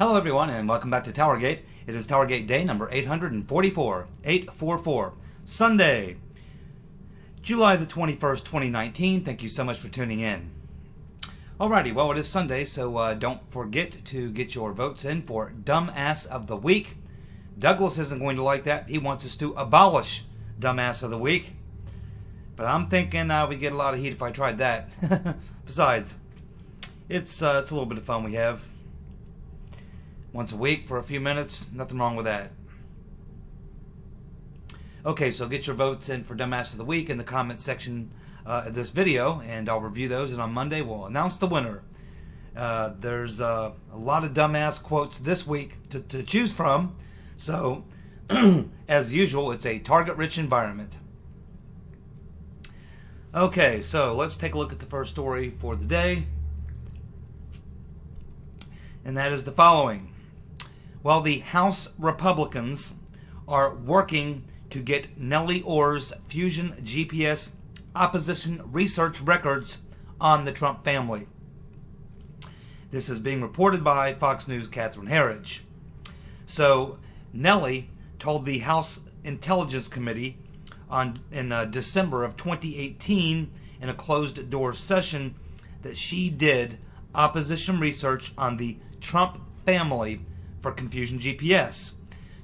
Hello everyone and welcome back to TowerGate. It is TowerGate day number 844, Sunday, July the 21st, 2019. Thank you so much for tuning in. Alrighty, well it is Sunday, so don't forget to get your votes in for Dumbass of the Week. Douglas isn't going to like that. He wants us to abolish Dumbass of the Week. But I'm thinking we get a lot of heat if I tried that. Besides, it's a little bit of fun we have. Once a week for a few minutes, nothing wrong with that. Okay, so get your votes in for Dumbass of the Week in the comments section of this video, and I'll review those, and on Monday we'll announce the winner. There's a lot of dumbass quotes this week to choose from, so as usual, it's a target-rich environment. Okay, so let's take a look at the first story for the day, and that is the following. While the House Republicans are working to get Nellie Orr's Fusion GPS opposition research records on the Trump family. This is being reported by Fox News' Catherine Herridge. So, Nellie told the House Intelligence Committee in December of 2018 in a closed-door session that she did opposition research on the Trump family for Confusion GPS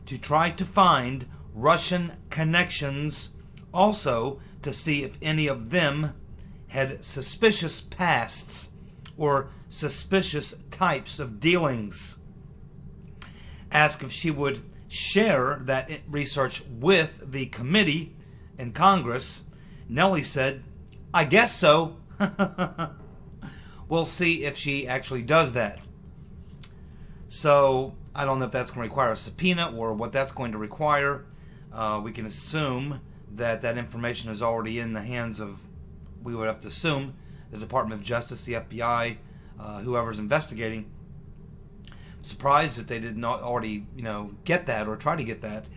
to try to find Russian connections, also to see if any of them had suspicious pasts or suspicious types of dealings. Asked if she would share that research with the committee in Congress, Nellie said, "I guess so." We'll see if she actually does that. So, I don't know if that's going to require a subpoena or what that's going to require. We can assume that that information is already in the hands of, we would have to assume, the Department of Justice, the FBI, whoever's investigating. I'm surprised that they did not already, get that or try to get that.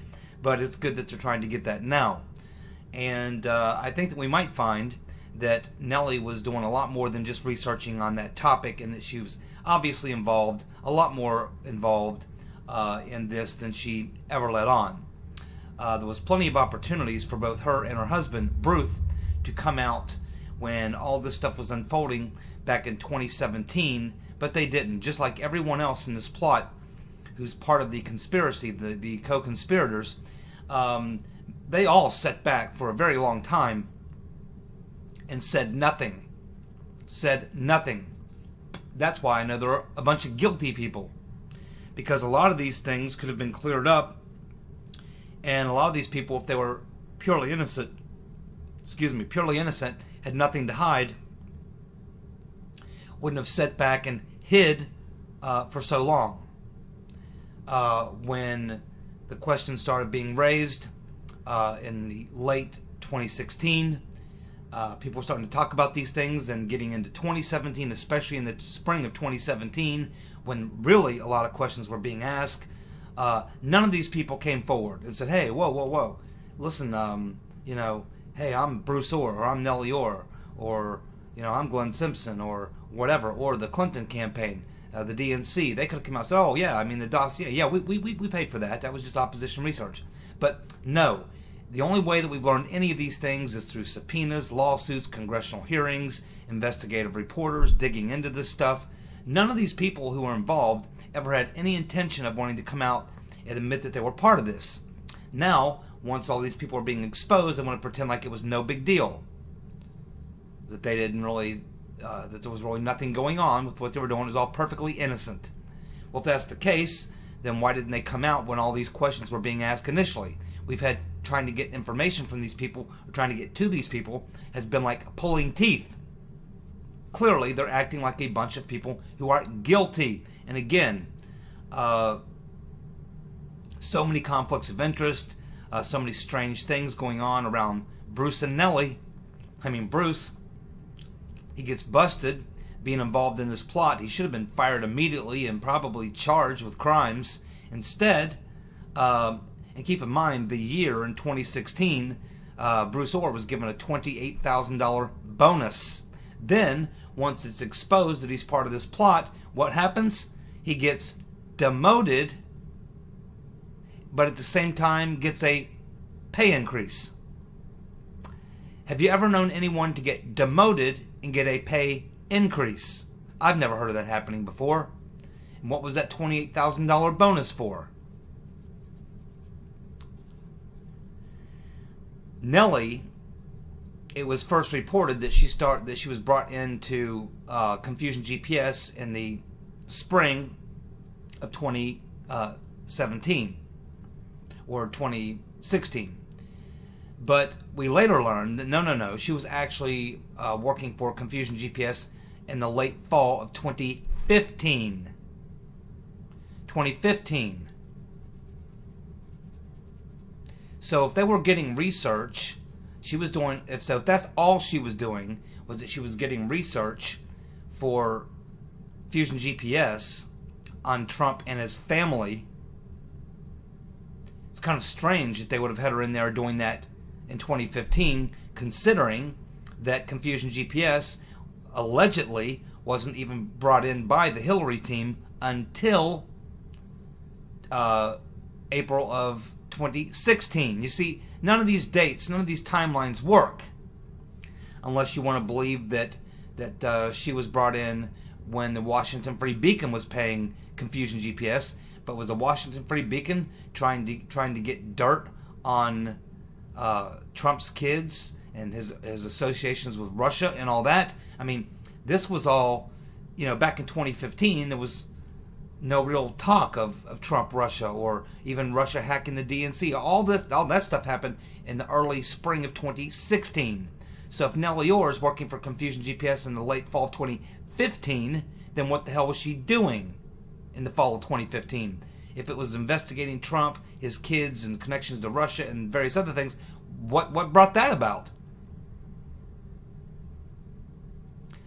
But it's good that they're trying to get that now. And I think that we might find that Nellie was doing a lot more than just researching on that topic, and that she was obviously involved, a lot more involved in this than she ever let on. There was plenty of opportunities for both her and her husband, Bruce, to come out when all this stuff was unfolding back in 2017, but they didn't. Just like everyone else in this plot who's part of the conspiracy, the co-conspirators, they all sat back for a very long time and said nothing. Said nothing. That's why I know there are a bunch of guilty people. Because a lot of these things could have been cleared up. And a lot of these people, if they were purely innocent, had nothing to hide, wouldn't have sat back and hid for so long. When the question started being raised in the late 2016, people were starting to talk about these things, and getting into 2017, especially in the spring of 2017, when really a lot of questions were being asked. None of these people came forward and said, "Hey, whoa, listen, hey, I'm Bruce Orr, or I'm Nellie Orr, or I'm Glenn Simpson, or whatever, or the Clinton campaign, the DNC." They could have come out and said, "Oh yeah, I mean the dossier, yeah, we paid for that. That was just opposition research." But no. The only way that we've learned any of these things is through subpoenas, lawsuits, congressional hearings, investigative reporters digging into this stuff. None of these people who were involved ever had any intention of wanting to come out and admit that they were part of this. Now, once all these people are being exposed, they want to pretend like it was no big deal. That they didn't really, that there was really nothing going on with what they were doing. It was all perfectly innocent. Well, if that's the case, then why didn't they come out when all these questions were being asked initially? We've had trying to get information from these people, or trying to get to these people, has been like pulling teeth. Clearly, they're acting like a bunch of people who are guilty. And again, so many conflicts of interest, so many strange things going on around Bruce and Nellie. I mean, Bruce, he gets busted being involved in this plot. He should have been fired immediately and probably charged with crimes. Instead, and keep in mind, the year in 2016, Bruce Orr was given a $28,000 bonus. Then, once it's exposed that he's part of this plot, what happens? He gets demoted, but at the same time gets a pay increase. Have you ever known anyone to get demoted and get a pay increase? I've never heard of that happening before. And what was that $28,000 bonus for? Nellie, it was first reported that she was brought into Confusion GPS in the spring of 2017 or 2016. But we later learned that no, she was actually working for Confusion GPS in the late fall of 2015. 2015. So if they were getting research, she was doing. If that's all she was doing, was that she was getting research for Fusion GPS on Trump and his family. It's kind of strange that they would have had her in there doing that in 2015, considering that Confusion GPS allegedly wasn't even brought in by the Hillary team until April of 2016. You see, none of these dates, none of these timelines work, unless you want to believe that she was brought in when the Washington Free Beacon was paying Confusion GPS. But was the Washington Free Beacon trying to get dirt on Trump's kids and his associations with Russia and all that? I mean, this was all, back in 2015, there was no real talk of Trump Russia or even Russia hacking the DNC. All that stuff happened in the early spring of 2016. So if Nellie Orr is working for Confusion GPS in the late fall of 2015, then what the hell was she doing in the fall of 2015? If it was investigating Trump, his kids, and connections to Russia and various other things, what brought that about?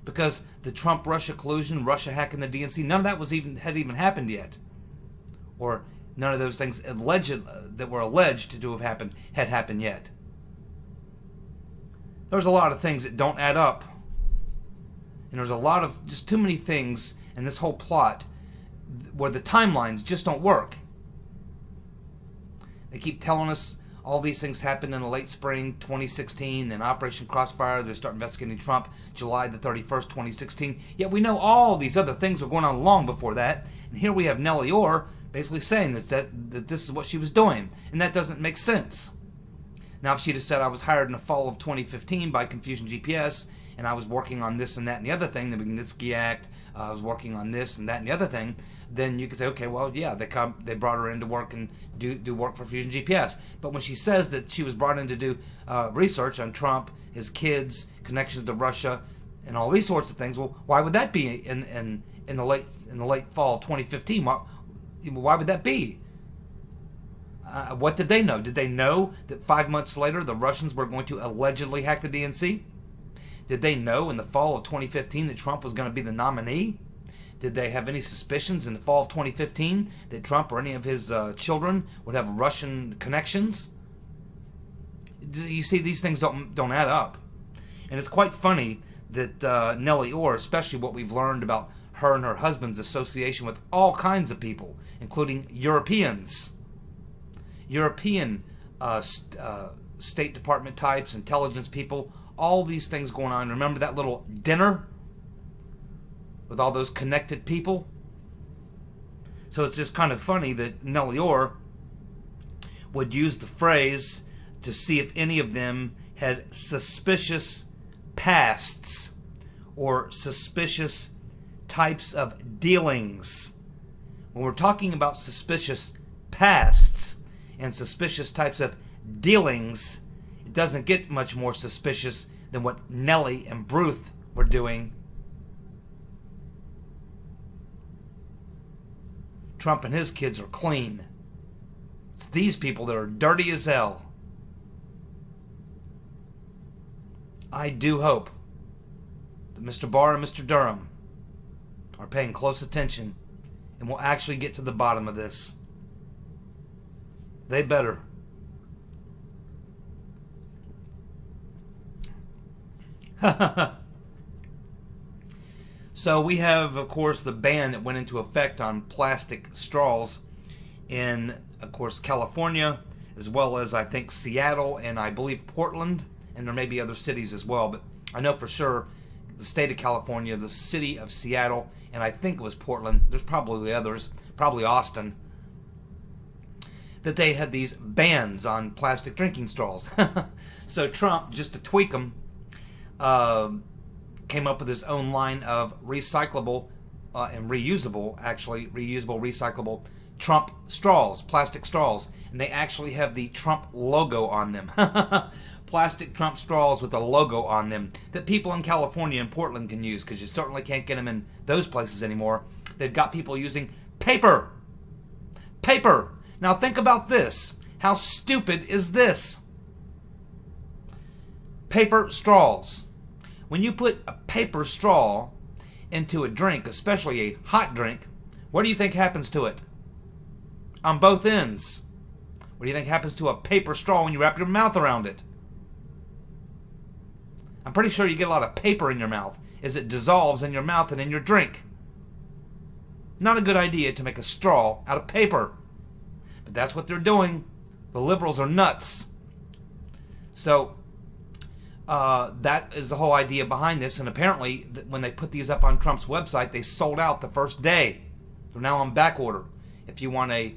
Because the Trump-Russia collusion, Russia hacking the DNC, none of that had even happened yet, or none of those things that were alleged to have happened had happened yet. There's a lot of things that don't add up, and there's a lot of just too many things in this whole plot where the timelines just don't work. They keep telling us all these things happened in the late spring 2016, then Operation Crossfire, they start investigating Trump July the 31st, 2016. Yet we know all these other things were going on long before that. And here we have Nellie Orr basically saying that this is what she was doing. And that doesn't make sense. Now, if she'd have said, I was hired in the fall of 2015 by Confusion GPS, and I was working on this and that and the other thing, the Magnitsky Act, I was working on this and that and the other thing, then you could say, okay, well, yeah, they brought her in to work and do work for Fusion GPS. But when she says that she was brought in to do research on Trump, his kids, connections to Russia, and all these sorts of things, well, why would that be in the late fall of 2015? Why would that be? What did they know? Did they know that 5 months later the Russians were going to allegedly hack the DNC? Did they know in the fall of 2015 that Trump was going to be the nominee? Did they have any suspicions in the fall of 2015 that Trump or any of his children would have Russian connections? You see, these things don't add up. And it's quite funny that Nellie Orr, especially what we've learned about her and her husband's association with all kinds of people, including Europeans, European State Department types, intelligence people, all these things going on. Remember that little dinner with all those connected people? So it's just kind of funny that Nellie Orr would use the phrase to see if any of them had suspicious pasts or suspicious types of dealings. When we're talking about suspicious pasts and suspicious types of dealings, it doesn't get much more suspicious than what Nellie and Bruce were doing. Trump and his kids are clean. It's these people that are dirty as hell. I do hope that Mr. Barr and Mr. Durham are paying close attention and will actually get to the bottom of this. They better. So we have, of course, the ban that went into effect on plastic straws in, of course, California, as well as, I think, Seattle and I believe Portland, and there may be other cities as well, but I know for sure the state of California, the city of Seattle, and I think it was Portland, there's probably others, probably Austin, that they had these bans on plastic drinking straws. So Trump, just to tweak them, came up with his own line of recyclable and reusable, recyclable Trump straws, plastic straws. And they actually have the Trump logo on them. Plastic Trump straws with a logo on them that people in California and Portland can use, because you certainly can't get them in those places anymore. They've got people using paper. Paper. Now think about this. How stupid is this? Paper straws. When you put a paper straw into a drink, especially a hot drink, what do you think happens to it? On both ends. What do you think happens to a paper straw when you wrap your mouth around it? I'm pretty sure you get a lot of paper in your mouth as it dissolves in your mouth and in your drink. Not a good idea to make a straw out of paper. But that's what they're doing. The liberals are nuts. So that is the whole idea behind this. And apparently, when they put these up on Trump's website, they sold out the first day. They're now on back order. If you want a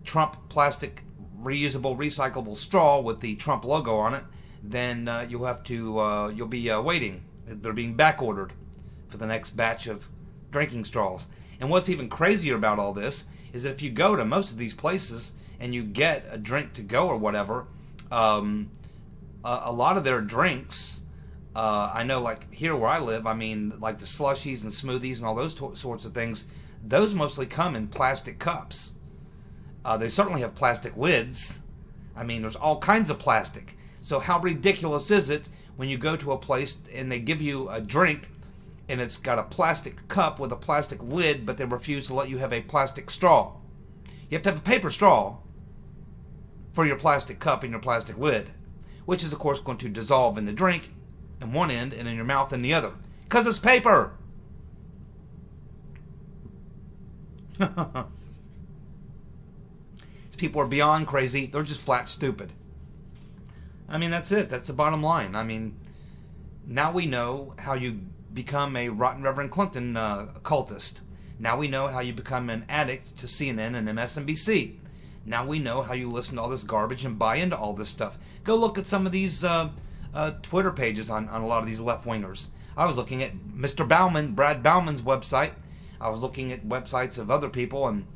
Trump plastic reusable recyclable straw with the Trump logo on it, then you'll be waiting. They're being back ordered for the next batch of drinking straws. And what's even crazier about all this is that if you go to most of these places and you get a drink to go or whatever, a lot of their drinks, I know, like here where I live, I mean, like the slushies and smoothies and all those sorts of things, those mostly come in plastic cups. They certainly have plastic lids. I mean, there's all kinds of plastic. So how ridiculous is it when you go to a place and they give you a drink and it's got a plastic cup with a plastic lid, but they refuse to let you have a plastic straw? You have to have a paper straw for your plastic cup and your plastic lid, which is, of course, going to dissolve in the drink in one end and in your mouth in the other, because it's paper. These people are beyond crazy. They're just flat stupid. I mean, that's it. That's the bottom line. I mean, now we know how you become a rotten Reverend Clinton cultist. Now we know how you become an addict to CNN and MSNBC. Now we know how you listen to all this garbage and buy into all this stuff. Go look at some of these Twitter pages on a lot of these left-wingers. I was looking at Mr. Bauman, Brad Bauman's website. I was looking at websites of other people, and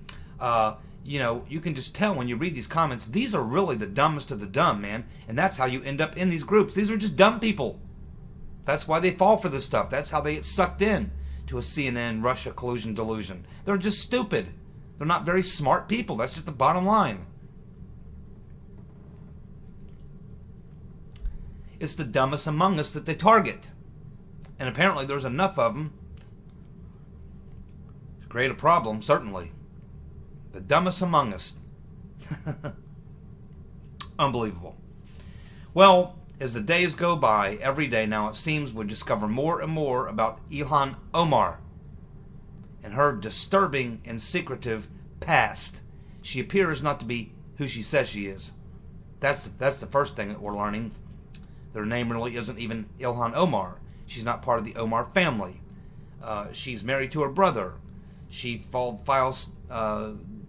you know, you can just tell when you read these comments, these are really the dumbest of the dumb, man. And that's how you end up in these groups. These are just dumb people. That's why they fall for this stuff. That's how they get sucked in to a CNN Russia collusion delusion. They're just stupid. They're not very smart people. That's just the bottom line. It's the dumbest among us that they target. And apparently there's enough of them to create a problem, certainly. The dumbest among us. Unbelievable. Well, as the days go by, every day now it seems we discover more and more about Ilhan Omar and her disturbing and secretive past. She appears not to be who she says she is. That's the first thing that we're learning. Her name really isn't even Ilhan Omar. She's not part of the Omar family. She's married to her brother. She files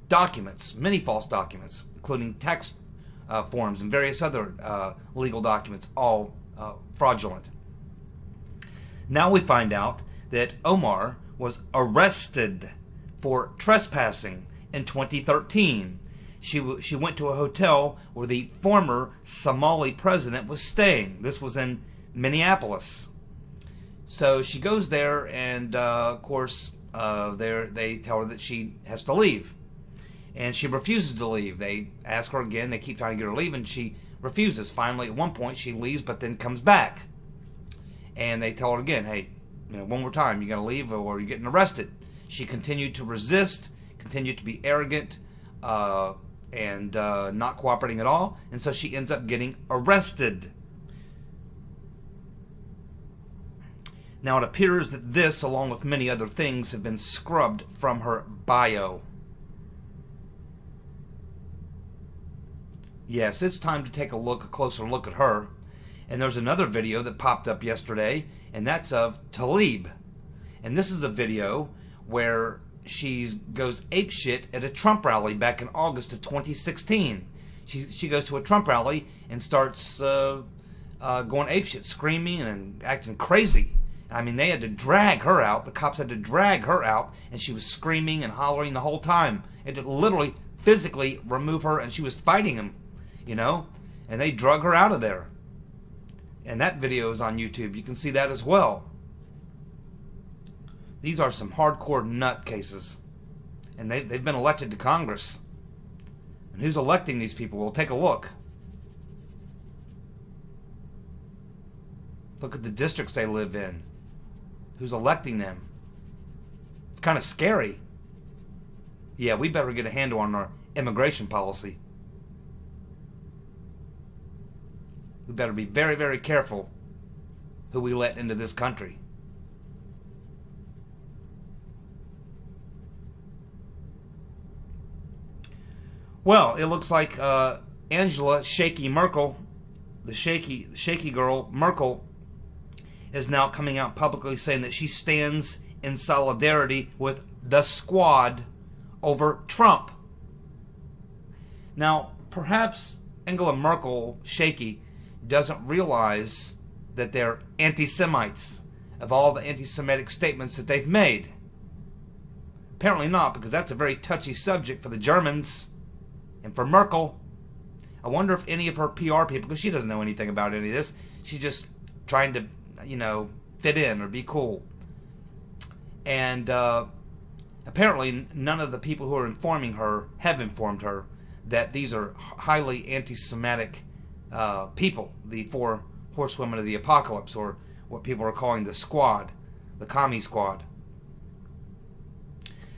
documents, many false documents, including tax forms and various other legal documents, all fraudulent. Now we find out that Omar was arrested for trespassing in 2013. She went to a hotel where the former Somali president was staying. This was in Minneapolis. So she goes there, and of course, they tell her that she has to leave. And she refuses to leave. They ask her again. They keep trying to get her to leave, and she refuses. Finally, at one point, she leaves, but then comes back. And they tell her again, hey, one more time, you're going to leave or you're getting arrested. She continued to resist, continued to be arrogant, and not cooperating at all. And so she ends up getting arrested. Now, it appears that this, along with many other things, have been scrubbed from her bio. Yes, it's time to take a closer look at her. And there's another video that popped up yesterday, and that's of Talib. And this is a video where she goes apeshit at a Trump rally back in August of 2016. She goes to a Trump rally and starts going apeshit, screaming and acting crazy. I mean, they had to drag her out. The cops had to drag her out, and she was screaming and hollering the whole time. It literally, physically remove her, and she was fighting him, you know? And they drug her out of there. And that video is on YouTube. You can see that as well. These are some hardcore nutcases. And they've been elected to Congress. And who's electing these people? We'll take a look. Look at the districts they live in. Who's electing them? It's kind of scary. Yeah, we better get a handle on our immigration policy. We better be very, very careful who we let into this country. Well, it looks like Angela Shaky Merkel, the shaky girl Merkel, is now coming out publicly saying that she stands in solidarity with the squad over Trump. Now, perhaps Angela Merkel, Shaky, doesn't realize that they're anti-Semites of all the anti-Semitic statements that they've made. Apparently not, because that's a very touchy subject for the Germans and for Merkel. I wonder if any of her PR people, because she doesn't know anything about any of this, she's just trying to, you know, fit in or be cool. And apparently none of the people who are informing her have informed her that these are highly anti-Semitic people, the four horsewomen of the apocalypse, or what people are calling the squad, the commie squad.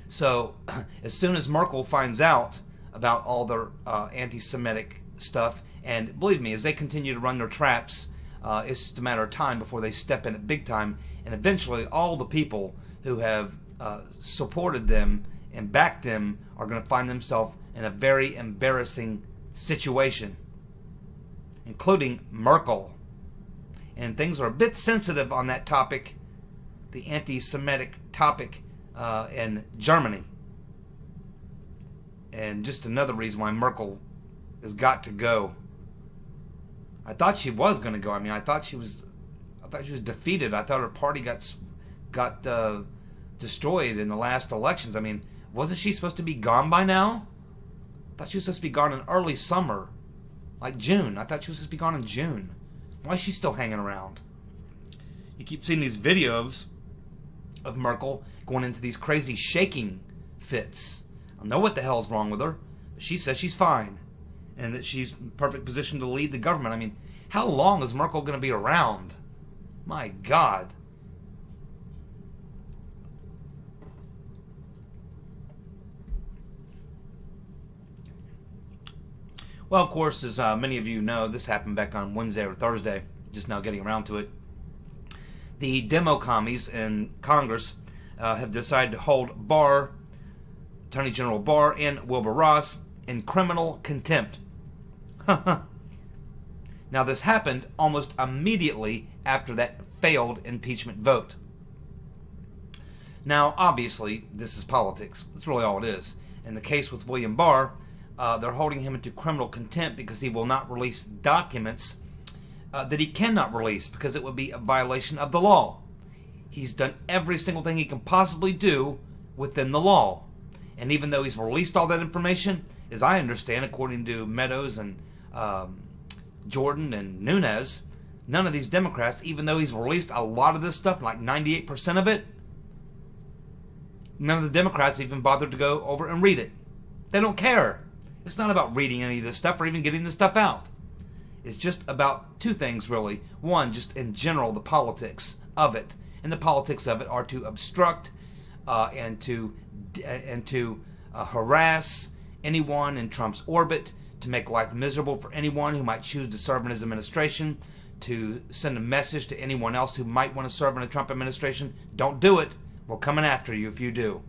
So as soon as Merkel finds out about all their anti-Semitic stuff, and believe me, as they continue to run their traps, it's just a matter of time before they step in it big time, and eventually all the people who have supported them and backed them are going to find themselves in a very embarrassing situation, including Merkel. And things are a bit sensitive on that topic, the anti-Semitic topic in Germany. And just another reason why Merkel has got to go. I thought she was going to go. I mean, I thought she was defeated. I thought her party got destroyed in the last elections. I mean, wasn't she supposed to be gone by now? I thought she was supposed to be gone in early summer, like June. I thought she was supposed to be gone in June. Why is she still hanging around? You keep seeing these videos of Merkel going into these crazy shaking fits. I don't know what the hell's wrong with her, but she says she's fine and that she's in perfect position to lead the government. I mean, how long is Merkel going to be around? My God. Well, of course, as many of you know, this happened back on Wednesday or Thursday, just now getting around to it. The demo commies in Congress have decided to hold Barr, Attorney General Barr, and Wilbur Ross in criminal contempt. Now, this happened almost immediately after that failed impeachment vote. Now, obviously, this is politics. That's really all it is. In the case with William Barr, they're holding him into criminal contempt because he will not release documents that he cannot release because it would be a violation of the law. He's done every single thing he can possibly do within the law. And even though he's released all that information, as I understand, according to Meadows and Jordan and Nunes, none of these Democrats, even though he's released a lot of this stuff, like 98% of it, none of the Democrats even bothered to go over and read it. They don't care. It's not about reading any of this stuff or even getting this stuff out. It's just about two things, really. One, just in general, the politics of it. And the politics of it are to obstruct and to harass anyone in Trump's orbit, to make life miserable for anyone who might choose to serve in his administration, to send a message to anyone else who might want to serve in a Trump administration. Don't do it. We're coming after you if you do.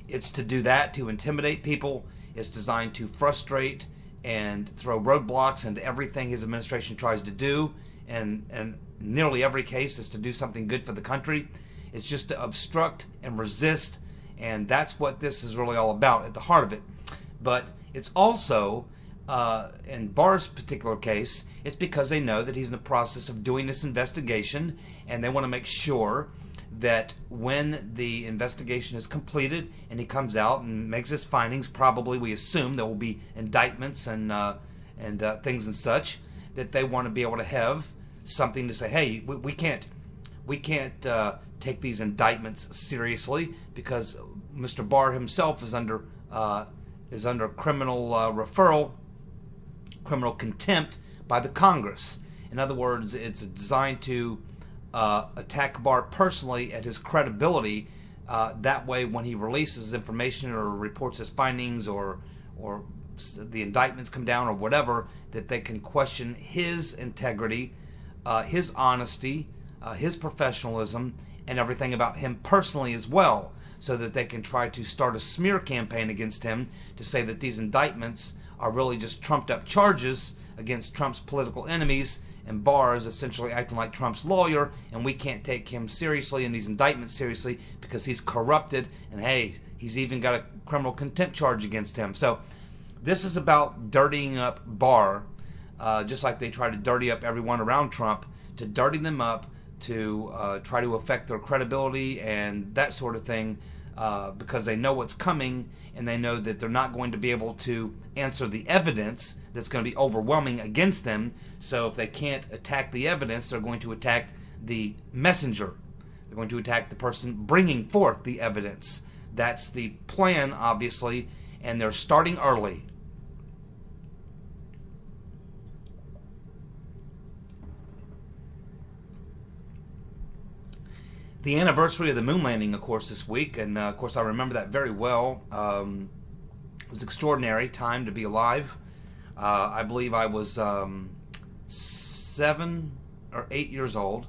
It's to do that, to intimidate people. It's designed to frustrate and throw roadblocks into everything his administration tries to do. And nearly every case is to do something good for the country. It's just to obstruct and resist. And that's what this is really all about at the heart of it. But it's also, in Barr's particular case, it's because they know that he's in the process of doing this investigation, and they want to make sure that when the investigation is completed and he comes out and makes his findings, probably we assume there will be indictments and things and such, that they want to be able to have something to say, hey, we can't take these indictments seriously because Mr. Barr himself is under criminal referral, criminal contempt by the Congress. In other words, it's designed to attack Barr personally at his credibility. That way, when he releases information or reports his findings or the indictments come down or whatever, that they can question his integrity, his honesty, his professionalism, and everything about him personally as well, so that they can try to start a smear campaign against him to say that these indictments are really just trumped up charges against Trump's political enemies, and Barr is essentially acting like Trump's lawyer, and we can't take him seriously and these indictments seriously because he's corrupted, and hey, he's even got a criminal contempt charge against him. So this is about dirtying up Barr, just like they try to dirty up everyone around Trump, to dirty them up, to try to affect their credibility and that sort of thing, because they know what's coming, and they know that they're not going to be able to answer the evidence that's going to be overwhelming against them. So if they can't attack the evidence, they're going to attack the messenger. They're going to attack the person bringing forth the evidence. That's the plan, obviously, and they're starting early. The anniversary of the moon landing, of course, this week, and of course I remember that very well. It was an extraordinary time to be alive. I believe I was 7 or 8 years old,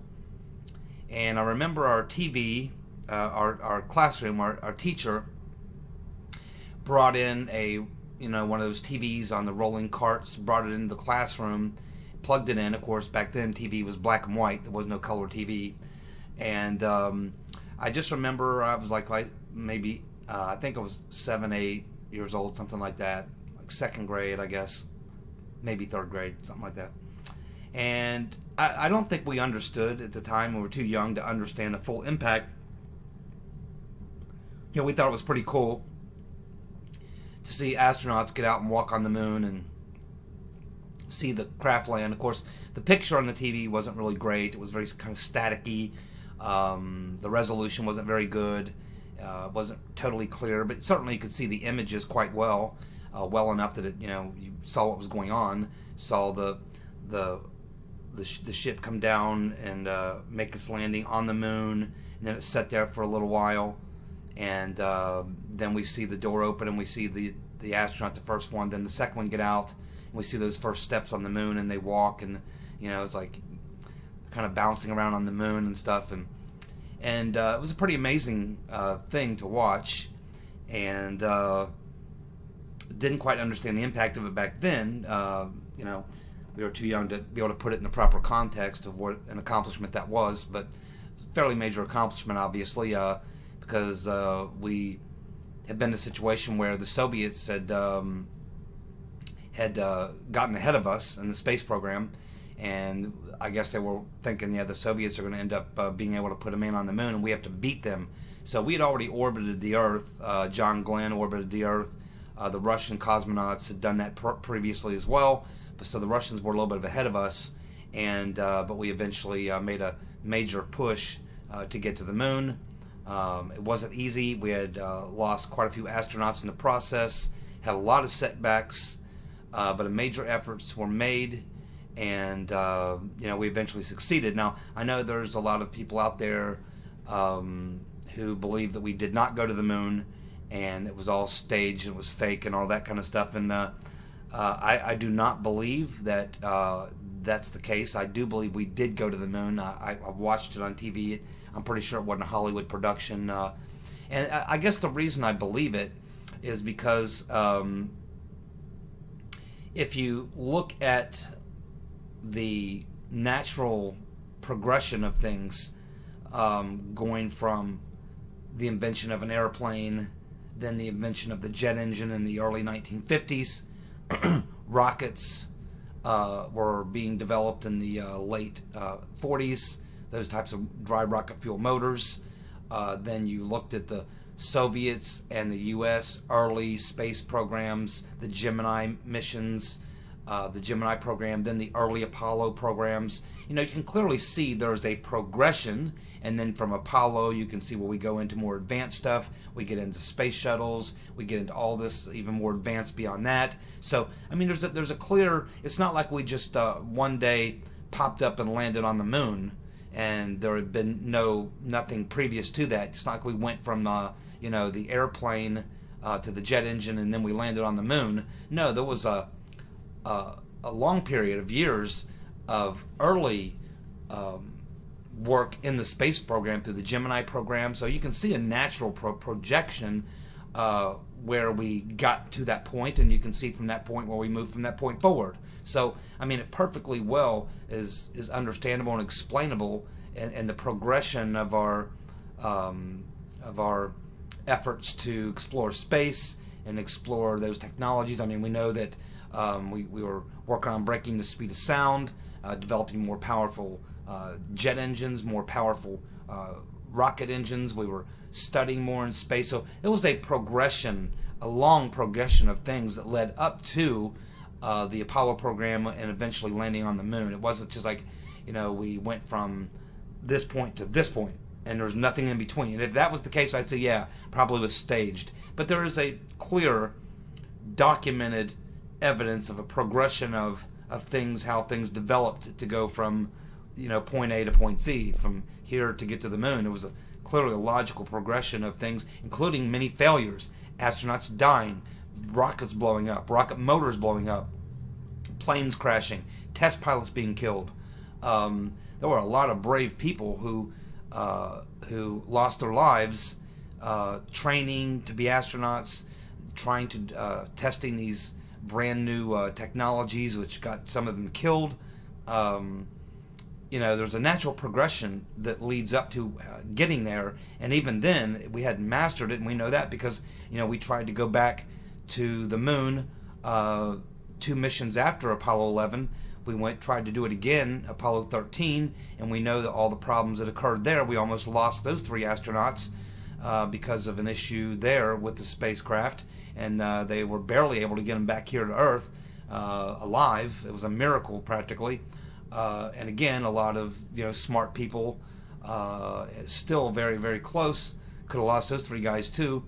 and I remember our TV, our classroom, our teacher brought in one of those TVs on the rolling carts, brought it into the classroom, plugged it in. Of course, back then TV was black and white. There was no color TV. And I just remember I was like maybe I think I was 7, 8 years old, something like that, like second grade, I guess, maybe third grade, something like that. And I don't think we understood at the time. We were too young to understand the full impact. We thought it was pretty cool to see astronauts get out and walk on the moon and see the craft land. Of course, the picture on the TV wasn't really great. It was very kind of staticky. The resolution wasn't very good. Wasn't totally clear, but certainly you could see the images quite well, well enough that it, you saw what was going on. Saw the ship come down and make its landing on the moon, and then it sat there for a little while, and then we see the door open and we see the astronaut, the first one, then the second one get out, and we see those first steps on the moon, and they walk, and it's like kind of bouncing around on the moon and stuff, and it was a pretty amazing thing to watch, and didn't quite understand the impact of it back then. We were too young to be able to put it in the proper context of what an accomplishment that was, but a fairly major accomplishment, obviously, because we had been in a situation where the Soviets had gotten ahead of us in the space program, and I guess they were thinking, the Soviets are going to end up being able to put a man on the moon, and we have to beat them. So we had already orbited the Earth. John Glenn orbited the Earth. The Russian cosmonauts had done that previously as well. So the Russians were a little bit ahead of us, but we eventually made a major push to get to the moon. It wasn't easy. We had lost quite a few astronauts in the process, had a lot of setbacks, but major efforts were made, and we eventually succeeded. Now, I know there's a lot of people out there who believe that we did not go to the moon, and it was all staged and it was fake and all that kind of stuff, and I do not believe that that's the case. I do believe we did go to the moon. I watched it on TV. I'm pretty sure it wasn't a Hollywood production. And I guess the reason I believe it is because if you look at the natural progression of things, going from the invention of an airplane, then the invention of the jet engine in the early 1950s, rockets were being developed in the late 40s, those types of dry rocket fuel motors. Then you looked at the Soviets and the U.S. early space programs, the Gemini missions, the Gemini program, then the early Apollo programs. You can clearly see there's a progression, and then from Apollo you can see where we go into more advanced stuff. We get into space shuttles, we get into all this even more advanced beyond that. So I mean, there's a clear. It's not like we just one day popped up and landed on the moon, and there had been nothing previous to that. It's not like we went from the airplane to the jet engine and then we landed on the moon. No, there was a long period of years of early work in the space program through the Gemini program. So you can see a natural projection where we got to that point, and you can see from that point where we moved from that point forward. So I mean, it perfectly well is understandable and explainable, and the progression of our efforts to explore space and explore those technologies. I mean, we know that we were working on breaking the speed of sound, developing more powerful jet engines, more powerful rocket engines. We were studying more in space. So it was a progression, a long progression of things that led up to the Apollo program and eventually landing on the moon. It wasn't just like, we went from this point to this point and there's nothing in between. And if that was the case, I'd say, yeah, probably was staged. But there is a clear, documented evidence of a progression of things, how things developed to go from, point A to point Z, from here to get to the moon. It was clearly a logical progression of things, including many failures, astronauts dying, rockets blowing up, rocket motors blowing up, planes crashing, test pilots being killed. There were a lot of brave people who lost their lives training to be astronauts, trying to testing these brand new technologies, which got some of them killed. There's a natural progression that leads up to getting there, and even then we hadn't mastered it, and we know that because we tried to go back to the moon 2 missions after Apollo 11. We tried to do it again, Apollo 13, and we know that all the problems that occurred there, we almost lost those 3 astronauts because of an issue there with the spacecraft, and they were barely able to get them back here to Earth alive. It was a miracle practically. And again, a lot of smart people, still very, very close. Could have lost those 3 guys too,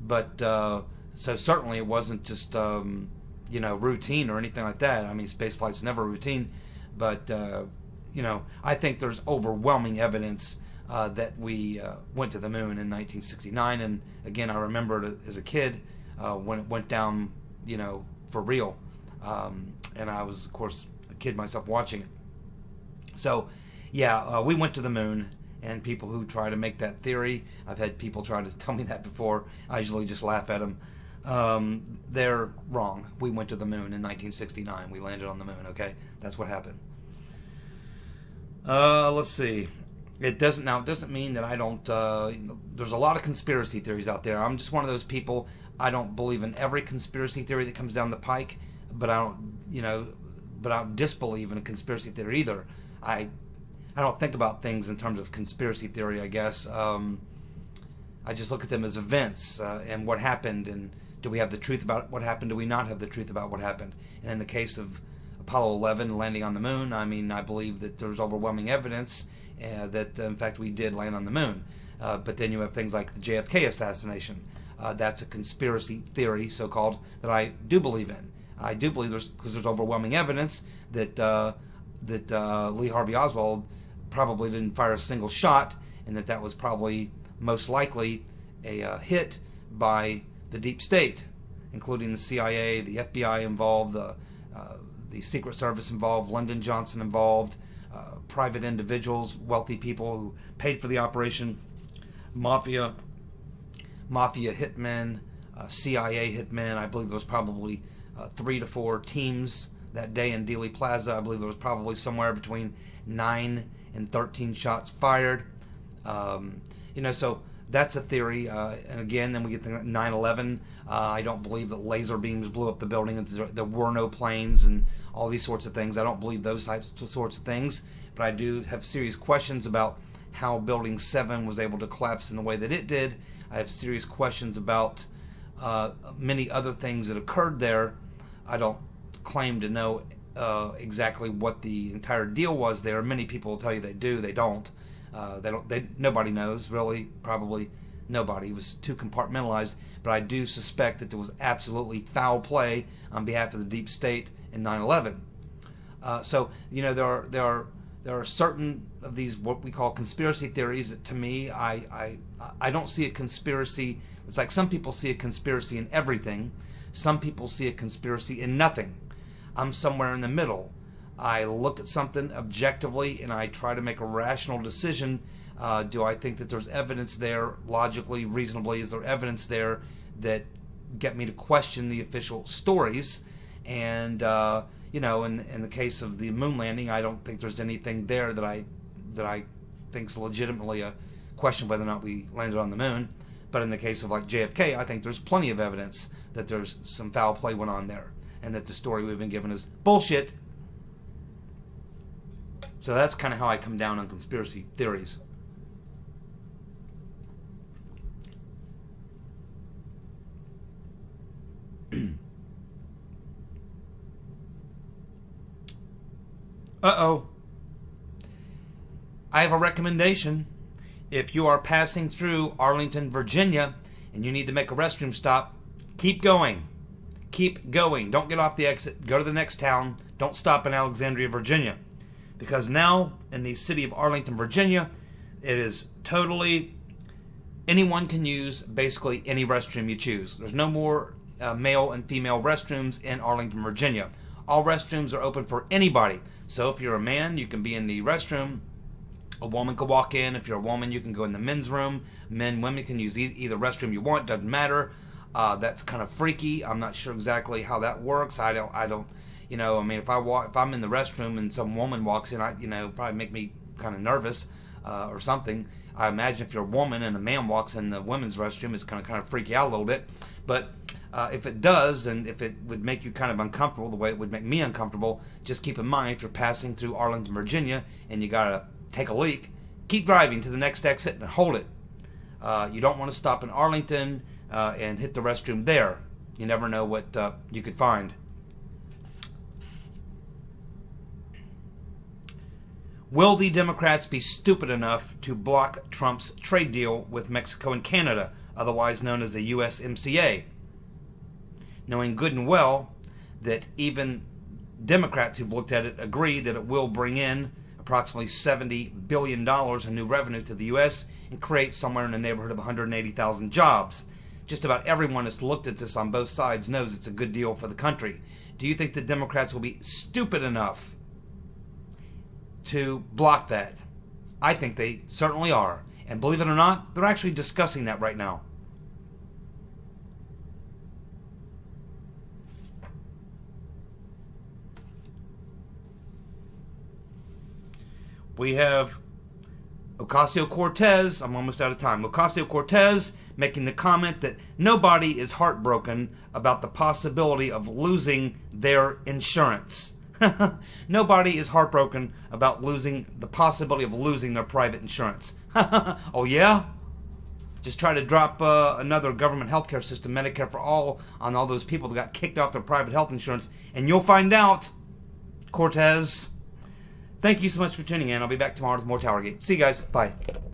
but so certainly it wasn't just routine or anything like that. I mean, space flight's never routine, but I think there's overwhelming evidence that we went to the moon in 1969. And again, I remember it as a kid when it went down, for real. And I was, of course, a kid myself watching it. So, yeah, we went to the moon, and people who try to make that theory, I've had people try to tell me that before. I usually just laugh at them. They're wrong. We went to the moon in 1969. We landed on the moon, okay? That's what happened. Let's see. It doesn't mean that I don't, there's a lot of conspiracy theories out there. I'm just one of those people. I don't believe in every conspiracy theory that comes down the pike, but I don't disbelieve in a conspiracy theory either. I don't think about things in terms of conspiracy theory, I guess. I just look at them as events and what happened, and do we have the truth about what happened? Do we not have the truth about what happened? And in the case of Apollo 11 landing on the moon, I mean, I believe that there's overwhelming evidence that, in fact, we did land on the moon. But then you have things like the JFK assassination. That's a conspiracy theory, so-called, that I do believe in. I do believe because there's overwhelming evidence that Lee Harvey Oswald probably didn't fire a single shot, and that was probably most likely a hit by the deep state. including the CIA, the FBI involved, the Secret Service involved, Lyndon Johnson involved, private individuals, wealthy people who paid for the operation, mafia hitmen, CIA hitmen. I believe there was probably 3 to 4 teams that day in Dealey Plaza. I believe there was probably somewhere between 9 and 13 shots fired. So that's a theory. And again, then we get to 9/11. I don't believe that laser beams blew up the building, and there were no planes and all these sorts of things. I don't believe those sorts of things, but I do have serious questions about how Building 7 was able to collapse in the way that it did. I have serious questions about many other things that occurred there. I don't claim to know exactly what the entire deal was there. Many people will tell you they do. They don't. Nobody knows, really. Probably nobody. It was too compartmentalized. But I do suspect that there was absolutely foul play on behalf of the deep state in 9/11. There are certain of these what we call conspiracy theories that, to me, I don't see a conspiracy. It's like some people see a conspiracy in everything. Some people see a conspiracy in nothing. I'm somewhere in the middle. I look at something objectively and I try to make a rational decision. Do I think that there's evidence there, logically, reasonably? Is there evidence there that get me to question the official stories? And in the case of the moon landing, I don't think there's anything there that I think is legitimately a question whether or not we landed on the moon. But in the case of like JFK, I think there's plenty of evidence that there's some foul play went on there, and that the story we've been given is bullshit. So that's kind of how I come down on conspiracy theories. Uh-oh. I have a recommendation. If you are passing through Arlington, Virginia, and you need to make a restroom stop, keep going. Keep going. Don't get off the exit. Go to the next town. Don't stop in Alexandria, Virginia. Because now, in the city of Arlington, Virginia, it is totally, anyone can use basically any restroom you choose. There's no more male and female restrooms in Arlington, Virginia. All restrooms are open for anybody. So if you're a man, you can be in the restroom. A woman can walk in. If you're a woman, you can go in the men's room. Men, women can use either restroom you want. Doesn't matter. That's kind of freaky. I'm not sure exactly how that works. I don't. If I'm in the restroom and some woman walks in, probably make me kind of nervous or something. I imagine if you're a woman and a man walks in the women's restroom, it's going to kind of freak you out a little bit. But if it does, and if it would make you kind of uncomfortable the way it would make me uncomfortable, just keep in mind if you're passing through Arlington, Virginia, and you got to take a leak, keep driving to the next exit and hold it. You don't want to stop in Arlington and hit the restroom there. You never know what you could find. Will the Democrats be stupid enough to block Trump's trade deal with Mexico and Canada, otherwise known as the USMCA? Knowing good and well that even Democrats who've looked at it agree that it will bring in approximately $70 billion in new revenue to the U.S. and create somewhere in the neighborhood of 180,000 jobs. Just about everyone that's looked at this on both sides knows it's a good deal for the country. Do you think the Democrats will be stupid enough to block that? I think they certainly are. And believe it or not, they're actually discussing that right now. We have Ocasio-Cortez, I'm almost out of time, Ocasio-Cortez making the comment that nobody is heartbroken about the possibility of losing their insurance. Nobody is heartbroken about the possibility of losing their private insurance. Oh yeah? Just try to drop another government healthcare system, Medicare for all, on all those people that got kicked off their private health insurance, and you'll find out, Cortez. Thank you so much for tuning in. I'll be back tomorrow with more TowerGate. See you guys. Bye.